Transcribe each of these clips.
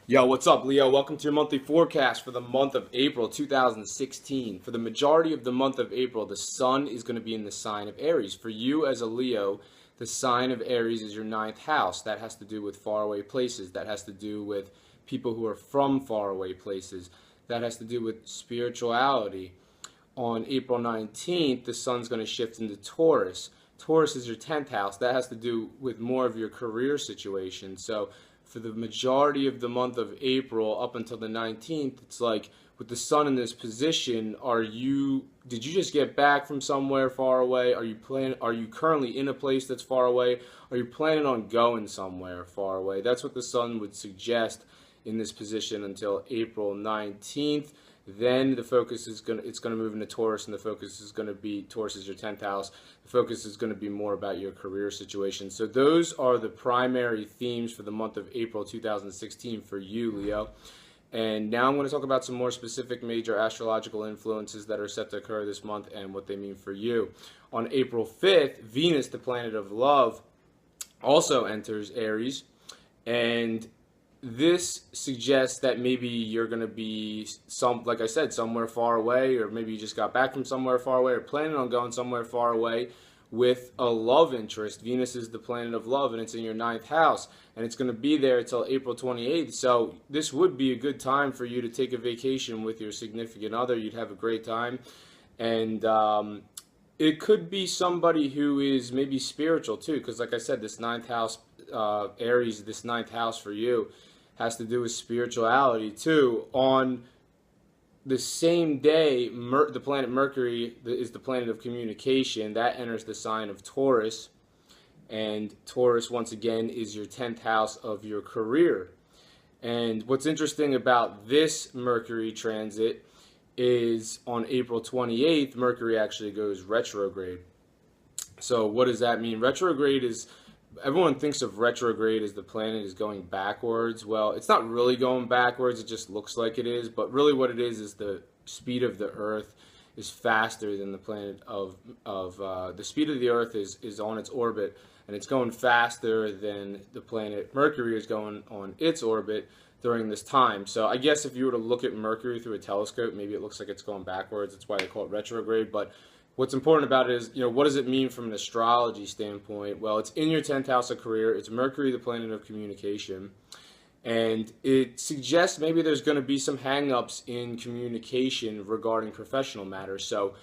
Yo, what's up, Leo? Welcome to your monthly forecast for the month of April 2016. For the majority of the month of April, the sun is going to be in the sign of Aries. For you as a Leo, the sign of Aries is your ninth house. That has to do with faraway places. That has to do with people who are from faraway places. That has to do with spirituality. On April 19th, the sun's going to shift into Taurus. Taurus is your 10th house. That has to do with more of your career situation. So for the majority of the month of April up until the 19th, it's like with the sun in this position, did you just get back from somewhere far away? Are you currently in a place that's far away? Are you planning on going somewhere far away? That's what the sun would suggest in this position until April 19th. Then the focus is it's going to move into Taurus, and the focus is going to be, Taurus is your 10th house. The focus is going to be more about your career situation. So those are the primary themes for the month of April 2016 for you, Leo. And now I'm going to talk about some more specific major astrological influences that are set to occur this month and what they mean for you. On April 5th, Venus, the planet of love, also enters Aries, and this suggests that maybe you're going to be like I said, somewhere far away, or maybe you just got back from somewhere far away, or planning on going somewhere far away with a love interest. Venus is the planet of love, and it's in your ninth house, and it's going to be there until April 28th. So this would be a good time for you to take a vacation with your significant other. You'd have a great time, and it could be somebody who is maybe spiritual too, because like I said, this ninth house, Aries, this ninth house for you has to do with spirituality too. On the same day, the planet Mercury is the planet of communication. That enters the sign of Taurus, and Taurus once again is your 10th house of your career. And what's interesting about this Mercury transit is on April 28th, Mercury actually goes retrograde. So what does that mean? Retrograde is, everyone thinks of retrograde as the planet is going backwards. Well, it's not really going backwards, it just looks like it is, but really what it is the speed of the Earth is faster than the planet the speed of the Earth is on its orbit, and it's going faster than the planet Mercury is going on its orbit during this time. So I guess if you were to look at Mercury through a telescope, maybe it looks like it's going backwards. That's why they call it retrograde. But what's important about it is, what does it mean from an astrology standpoint? Well, it's in your 10th house of career. It's Mercury, the planet of communication. And it suggests maybe there's going to be some hang-ups in communication regarding professional matters. So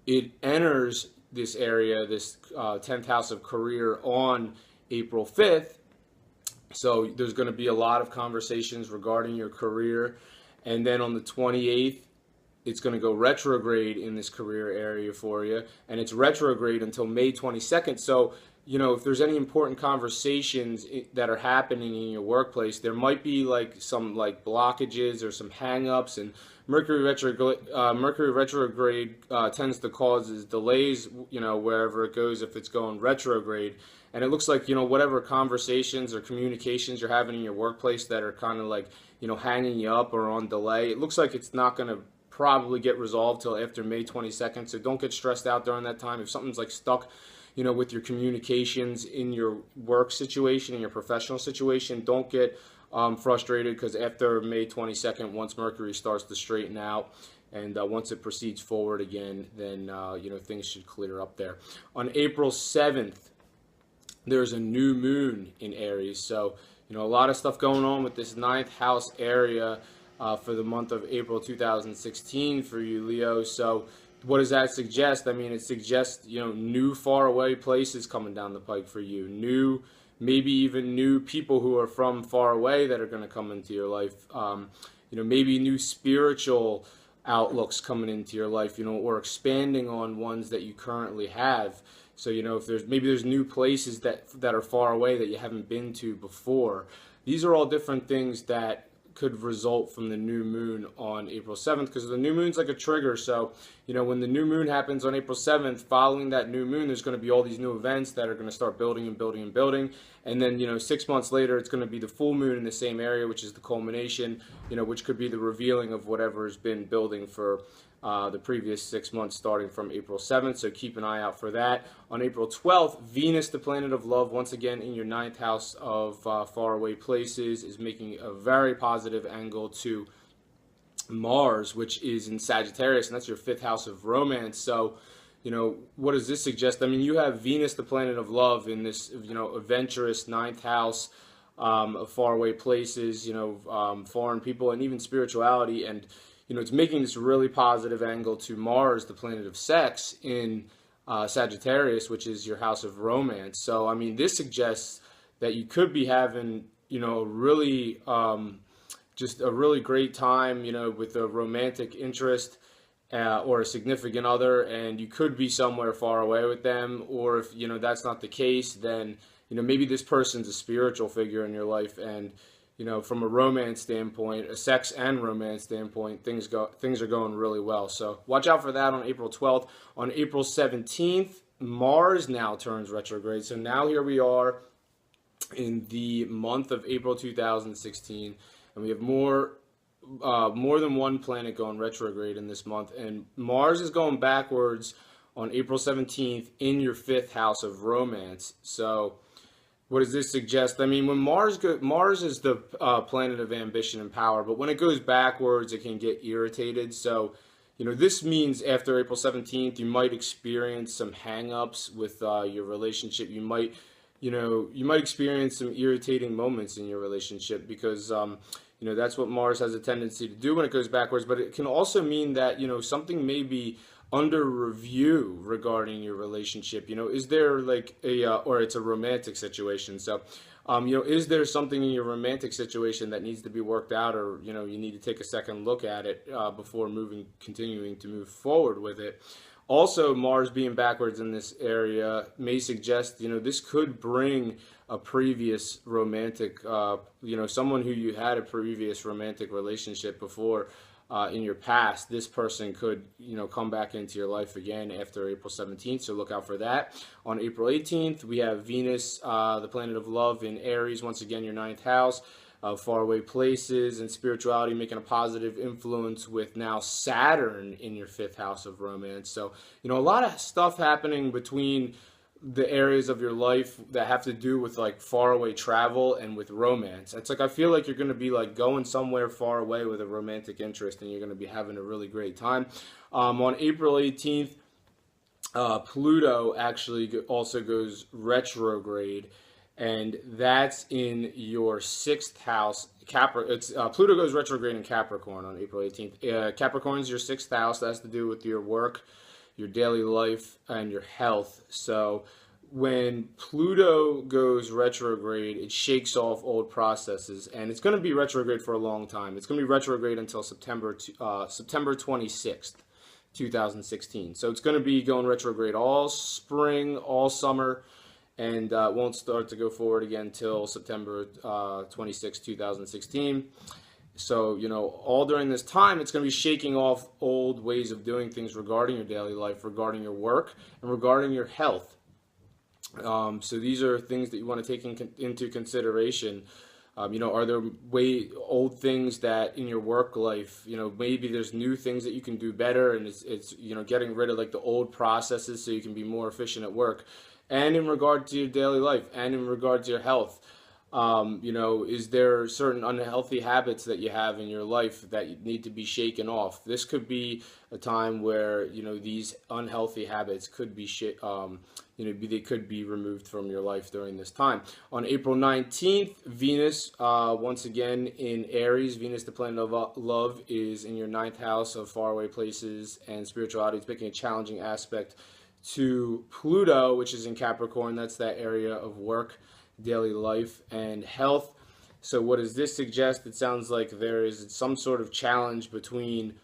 it enters this area, this 10th house of career, on April 5th. So there's going to be a lot of conversations regarding your career. And then on the 28th, it's going to go retrograde in this career area for you, and it's retrograde until May 22nd. So, if there's any important conversations that are happening in your workplace, there might be some blockages or some hang-ups, and Mercury retrograde tends to cause delays, wherever it goes if it's going retrograde. And it looks like, whatever conversations or communications you're having in your workplace that are kind of hanging you up or on delay, it looks like it's not going to probably get resolved till after May 22nd. So don't get stressed out during that time. If something's stuck, with your communications in your work situation, in your professional situation, don't get frustrated, because after May 22nd, once Mercury starts to straighten out and once it proceeds forward again, then things should clear up there. On April 7th, there's a new moon in Aries. So a lot of stuff going on with this ninth house area for the month of April 2016 for you, Leo. So what does that suggest? I mean, it suggests, new faraway places coming down the pike for you. Maybe even new people who are from far away that are going to come into your life. Maybe new spiritual outlooks coming into your life, or expanding on ones that you currently have. So, if there's new places that are far away that you haven't been to before. These are all different things that could result from the new moon on April 7th, because the new moon's like a trigger. So, when the new moon happens on April 7th, following that new moon, there's going to be all these new events that are going to start building and building and building. And then, 6 months later, it's going to be the full moon in the same area, which is the culmination, which could be the revealing of whatever has been building for the previous 6 months starting from April 7th, so keep an eye out for that. On April 12th, Venus, the planet of love, once again in your 9th house of faraway places, is making a very positive angle to Mars, which is in Sagittarius, and that's your 5th house of romance. So, what does this suggest? I mean, you have Venus, the planet of love, in this, adventurous 9th house of faraway places, foreign people, and even spirituality. And, it's making this really positive angle to Mars, the planet of sex, in Sagittarius, which is your house of romance. So, I mean, this suggests that you could be having, a really, just a really great time, with a romantic interest or a significant other, and you could be somewhere far away with them. Or if, that's not the case, then, maybe this person's a spiritual figure in your life, and, from a romance standpoint, a sex and romance standpoint, things are going really well. So watch out for that on April 12th. On April 17th, Mars now turns retrograde. So now here we are in the month of April 2016, and we have more than one planet going retrograde in this month, and Mars is going backwards on April 17th in your 5th house of romance. So what does this suggest? I mean, when Mars is the planet of ambition and power, but when it goes backwards, it can get irritated. So, this means after April 17th, you might experience some hang-ups with your relationship. You might experience some irritating moments in your relationship because, that's what Mars has a tendency to do when it goes backwards. But it can also mean that, something may be under review regarding your relationship. Is there like or it's a romantic situation. So, is there something in your romantic situation that needs to be worked out, or, you need to take a second look at it before continuing to move forward with it. Also, Mars being backwards in this area may suggest, this could bring a previous romantic, someone who you had a previous romantic relationship before in your past. This person could, come back into your life again after April 17th, so look out for that. On April 18th, we have Venus, the planet of love, in Aries, once again your 9th house. Faraway places and spirituality, making a positive influence with now Saturn in your 5th house of romance. So, a lot of stuff happening between the areas of your life that have to do with like faraway travel and with romance. It's like I feel like you're going to be like going somewhere far away with a romantic interest, and you're going to be having a really great time. On April 18th, Pluto actually also goes retrograde, and that's in your 6th house. Pluto goes retrograde in Capricorn on April 18th. Capricorn's your 6th house. That has to do with your work, your daily life, and your health. So when Pluto goes retrograde, it shakes off old processes, and it's going to be retrograde for a long time. It's going to be retrograde until September 26th, 2016. So it's going to be going retrograde all spring, all summer, and won't start to go forward again until September 26, 2016. So, all during this time, it's going to be shaking off old ways of doing things regarding your daily life, regarding your work, and regarding your health. So these are things that you want to take into consideration. Are there old things that in your work life, maybe there's new things that you can do better, and it's getting rid of like the old processes so you can be more efficient at work. And in regard to your daily life, and in regard to your health, is there certain unhealthy habits that you have in your life that need to be shaken off? This could be a time where, these unhealthy habits could be, they could be removed from your life during this time. On April 19th, Venus, once again in Aries, Venus, the planet of love, is in your 9th house of faraway places and spirituality. It's making a challenging aspect to Pluto, which is in Capricorn. That's that area of work, daily life, and health. So what does this suggest? It sounds like there is some sort of challenge between,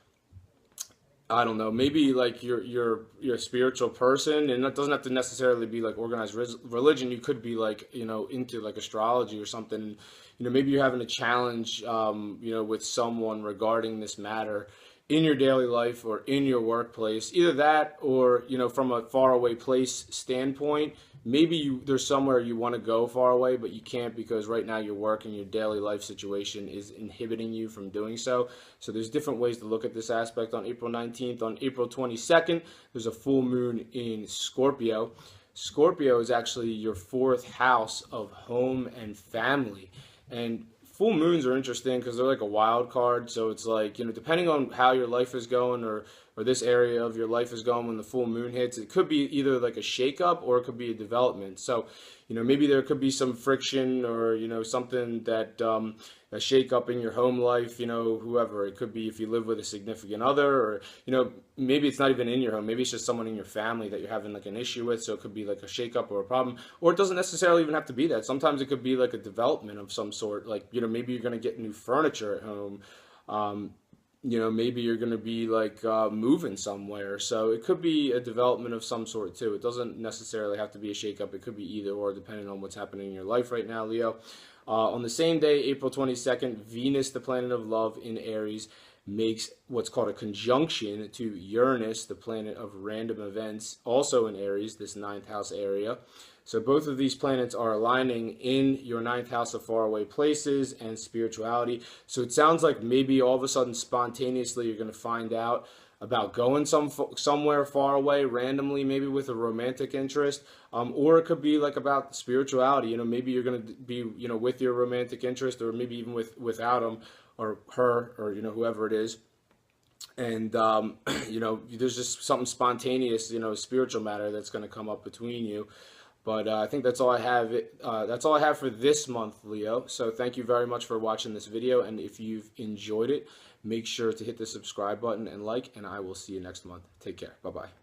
I don't know, maybe like you're a spiritual person, and that doesn't have to necessarily be like organized religion. You could be like, into like astrology or something. Maybe you're having a challenge, with someone regarding this matter. in your daily life or in your workplace. Either that, or from a faraway place standpoint, maybe there's somewhere you want to go far away, but you can't because right now your work and your daily life situation is inhibiting you from doing so. So there's different ways to look at this aspect. On April 19th, on April 22nd, there's a full moon in Scorpio. Scorpio is actually your fourth house of home and family. And full moons are interesting because they're like a wild card. So it's like, depending on how your life is going, or this area of your life is going when the full moon hits, it could be either like a shakeup or it could be a development. So, maybe there could be some friction, or, something that, a shakeup in your home life, whoever. It could be if you live with a significant other, or, maybe it's not even in your home. Maybe it's just someone in your family that you're having like an issue with. So it could be like a shakeup or a problem, or it doesn't necessarily even have to be that. Sometimes it could be like a development of some sort. Like, maybe you're going to get new furniture at home. Maybe you're going to be like moving somewhere. So it could be a development of some sort too. It doesn't necessarily have to be a shakeup. It could be either or, depending on what's happening in your life right now, Leo. On the same day, April 22nd, Venus, the planet of love in Aries, makes what's called a conjunction to Uranus, the planet of random events, also in Aries, this 9th house area. So both of these planets are aligning in your 9th house of faraway places and spirituality. So it sounds like maybe all of a sudden, spontaneously, you're going to find out about going somewhere far away randomly, maybe with a romantic interest, or it could be like about spirituality. Maybe you're going to be with your romantic interest, or maybe even without him or her, or whoever it is. And there's just something spontaneous, spiritual matter that's going to come up between you. But I think that's all I have. That's all I have for this month, Leo. So thank you very much for watching this video. And if you've enjoyed it, make sure to hit the subscribe button and like, and I will see you next month. Take care. Bye-bye.